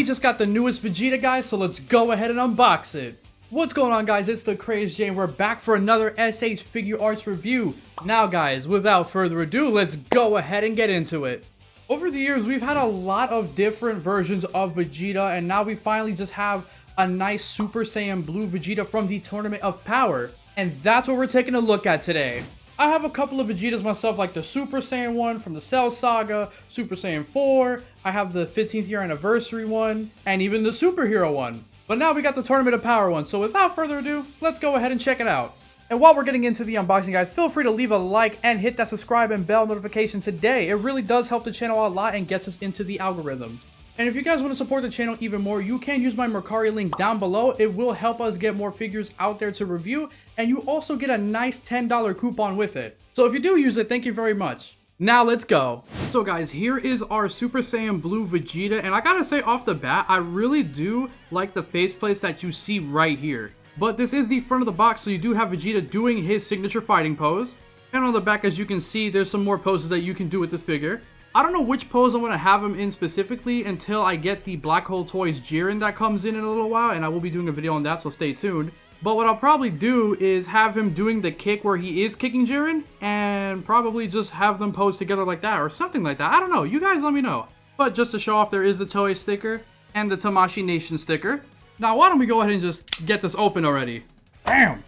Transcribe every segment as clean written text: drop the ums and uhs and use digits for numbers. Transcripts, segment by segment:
We just got the newest Vegeta, guys, so let's go ahead and unbox it. What's going on, guys? It's the Crazy J, and we're back for another S.H.Figuarts review. Now, guys, without further ado, let's go ahead and get into it. Over the years, we've had a lot of different versions of Vegeta, and now we finally just have a nice Super Saiyan Blue Vegeta from the Tournament of Power. And that's what we're taking a look at today. I have a couple of Vegetas myself, like the Super Saiyan one from the Cell Saga, Super Saiyan 4, I have the 15th year anniversary one, and even the Superhero one. But now we got the Tournament of Power one, so without further ado, let's go ahead and check it out. And while we're getting into the unboxing, guys, feel free to leave a like and hit that subscribe and bell notification today. It really does help the channel a lot and gets us into the algorithm. And if you guys want to support the channel even more, you can use my Mercari link down below. It will help us get more figures out there to review, and you also get a nice $10 coupon with it. So if you do use it, thank you very much. Now let's go. So guys, here is our Super Saiyan Blue Vegeta, and I gotta say off the bat, I really do like the faceplates that you see right here. But this is the front of the box, so you do have Vegeta doing his signature fighting pose. And on the back, as you can see, there's some more poses that you can do with this figure. I don't know which pose I'm going to have him in specifically until I get the Black Hole Toys Jiren that comes in a little while, and I will be doing a video on that, so stay tuned. But what I'll probably do is have him doing the kick where he is kicking Jiren, and probably just have them pose together like that, or something like that. I don't know, you guys let me know. But just to show off, there is the Toei sticker, and the Tamashii Nation sticker. Now why don't we go ahead and just get this open already. Damn!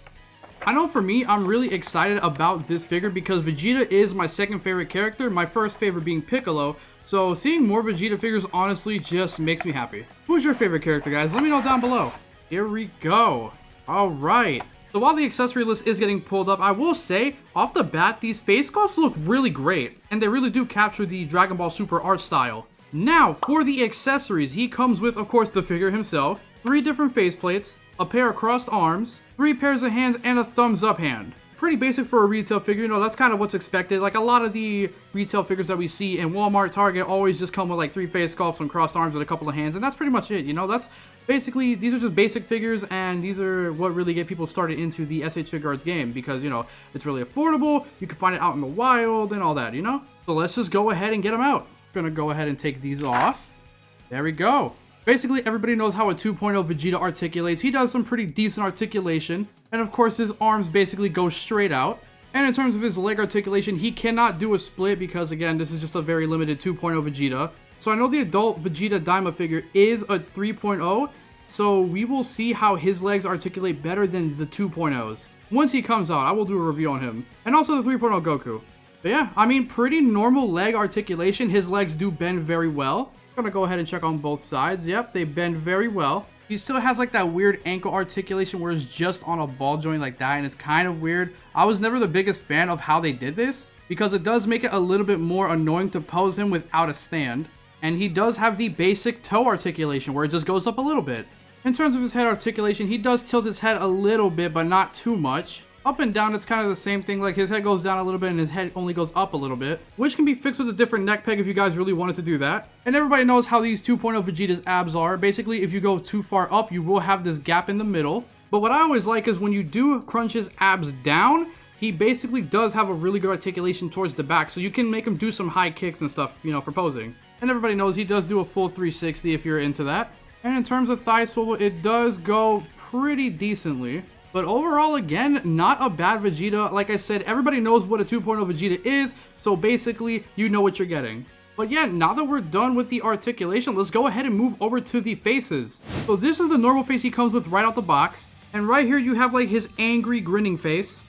I know for me, I'm really excited about this figure because Vegeta is my second favorite character, my first favorite being Piccolo, so seeing more Vegeta figures honestly just makes me happy. Who's your favorite character, guys? Let me know down below. Here we go. Alright. So while the accessory list is getting pulled up, I will say, off the bat, these face sculpts look really great, and they really do capture the Dragon Ball Super art style. Now, for the accessories, he comes with, of course, the figure himself, 3 different faceplates, a pair of crossed arms, 3 pairs of hands, and a thumbs up hand. Pretty basic for a retail figure, you know, that's kind of what's expected. Like a lot of the retail figures that we see in Walmart, Target always just come with like 3 face sculpts, some crossed arms, and a couple of hands, and that's pretty much it, you know. That's basically, these are just basic figures, and these are what really get people started into the S.H.Figuarts game because, you know, it's really affordable, you can find it out in the wild and all that, you know. So let's just go ahead and get them out. Gonna go ahead and take these off. There we go. Basically, everybody knows how a 2.0 Vegeta articulates. He does some pretty decent articulation. And of course, his arms basically go straight out. And in terms of his leg articulation, he cannot do a split because, again, this is just a very limited 2.0 Vegeta. So I know the adult Vegeta Daima figure is a 3.0. So we will see how his legs articulate better than the 2.0s. Once he comes out, I will do a review on him. And also the 3.0 Goku. But yeah, I mean, pretty normal leg articulation. His legs do bend very well. I'm gonna go ahead and check on both sides. Yep, they bend very well. He still has like that weird ankle articulation where it's just on a ball joint like that, and it's kind of weird. I was never the biggest fan of how they did this because it does make it a little bit more annoying to pose him without a stand. And he does have the basic toe articulation where it just goes up a little bit. In terms of his head articulation, he does tilt his head a little bit, but not too much. Up and down, it's kind of the same thing, like his head goes down a little bit and his head only goes up a little bit, which can be fixed with a different neck peg if you guys really wanted to do that. And everybody knows how these 2.0 Vegeta's abs are. Basically, if you go too far up, you will have this gap in the middle. But what I always like is when you do crunch his abs down, he basically does have a really good articulation towards the back, so you can make him do some high kicks and stuff, you know, for posing. And everybody knows he does do a full 360 if you're into that. And in terms of thigh swivel, it does go pretty decently. But overall, again, not a bad Vegeta. Like I said, everybody knows what a 2.0 Vegeta is, so basically, you know what you're getting. But yeah, now that we're done with the articulation, let's go ahead and move over to the faces. So this is the normal face he comes with right out the box. And right here, you have like his angry, grinning face,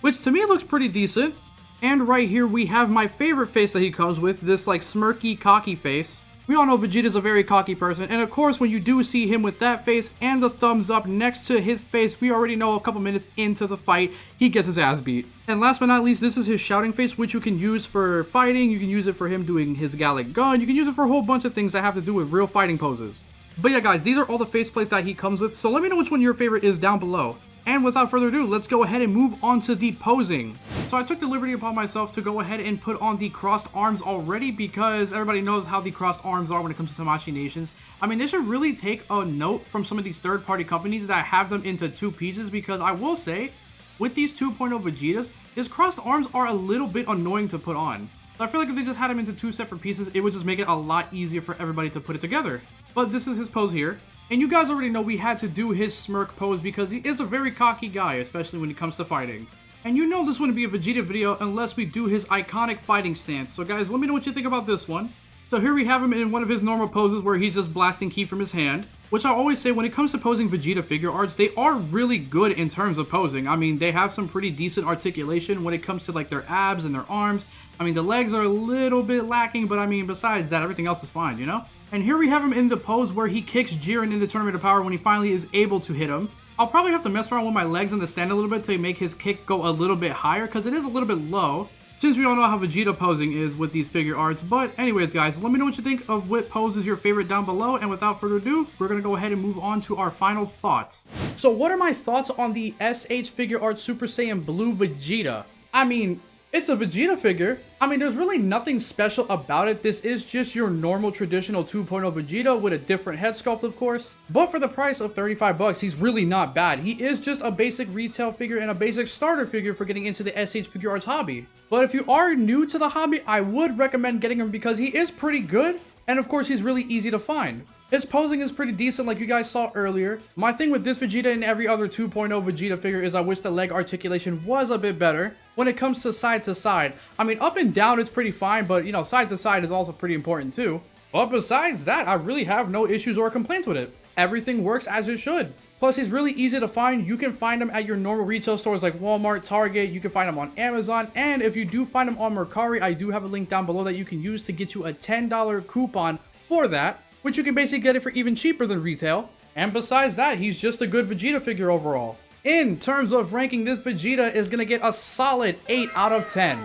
which to me looks pretty decent. And right here, we have my favorite face that he comes with, this like smirky, cocky face. We all know Vegeta's a very cocky person, and of course when you do see him with that face and the thumbs up next to his face, we already know a couple minutes into the fight, he gets his ass beat. And last but not least, this is his shouting face, which you can use for fighting, you can use it for him doing his Gallic gun, you can use it for a whole bunch of things that have to do with real fighting poses. But yeah guys, these are all the faceplates that he comes with, so let me know which one your favorite is down below. And without further ado, let's go ahead and move on to the posing. So I took the liberty upon myself to go ahead and put on the crossed arms already because everybody knows how the crossed arms are when it comes to Tamashii Nations. I mean, they should really take a note from some of these third-party companies that have them into 2 pieces because I will say, with these 2.0 Vegetas, his crossed arms are a little bit annoying to put on. So I feel like if they just had him into 2 separate pieces, it would just make it a lot easier for everybody to put it together. but this is his pose here. And you guys already know we had to do his smirk pose because he is a very cocky guy, especially when it comes to fighting. And you know this wouldn't be a Vegeta video unless we do his iconic fighting stance. So guys, let me know what you think about this one. So here we have him in one of his normal poses where he's just blasting ki from his hand. Which I always say, when it comes to posing Vegeta figure arts, they are really good in terms of posing. I mean, they have some pretty decent articulation when it comes to like their abs and their arms. I mean, the legs are a little bit lacking, but I mean, besides that, everything else is fine, you know? And here we have him in the pose where he kicks Jiren in the Tournament of Power when he finally is able to hit him. I'll probably have to mess around with my legs in the stand a little bit to make his kick go a little bit higher, because it is a little bit low, since we all know how Vegeta posing is with these figure arts. But anyways, guys, let me know what you think of what pose is your favorite down below. And without further ado, we're going to go ahead and move on to our final thoughts. So what are my thoughts on the S.H.Figuarts Super Saiyan Blue Vegeta? I mean, it's a Vegeta figure. I mean, there's really nothing special about it. This is just your normal traditional 2.0 Vegeta with a different head sculpt, of course. But for the price of 35 bucks, he's really not bad. He is just a basic retail figure and a basic starter figure for getting into the S.H.Figuarts hobby. But if you are new to the hobby, I would recommend getting him because he is pretty good. And of course, he's really easy to find. His posing is pretty decent like you guys saw earlier. My thing with this Vegeta and every other 2.0 Vegeta figure is I wish the leg articulation was a bit better. When it comes to side, I mean, up and down it's pretty fine, but you know, side to side is also pretty important too. But besides that, I really have no issues or complaints with it. Everything works as it should. Plus, he's really easy to find. You can find him at your normal retail stores like Walmart, Target. You can find him on Amazon. And if you do find him on Mercari, I do have a link down below that you can use to get you a $10 coupon for that, which you can basically get it for even cheaper than retail. And besides that, he's just a good Vegeta figure overall. In terms of ranking, this Vegeta is going to get a solid 8 out of 10.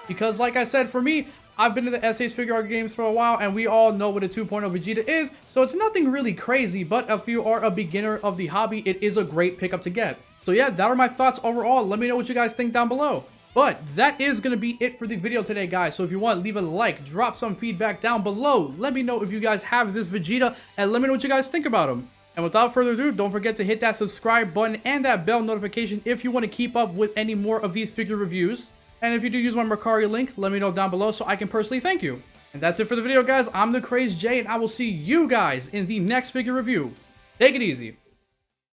Because like I said, for me, I've been to the S.H.Figuarts games for a while, and we all know what a 2.0 Vegeta is, so it's nothing really crazy, but if you are a beginner of the hobby, it is a great pickup to get. So yeah, that are my thoughts overall. Let me know what you guys think down below. But that is going to be it for the video today, guys. So if you want, leave a like, drop some feedback down below. Let me know if you guys have this Vegeta, and let me know what you guys think about him. And without further ado, don't forget to hit that subscribe button and that bell notification if you want to keep up with any more of these figure reviews. And if you do use my Mercari link, let me know down below so I can personally thank you. And that's it for the video, guys. I'm the Crazed J, and I will see you guys in the next figure review. Take it easy.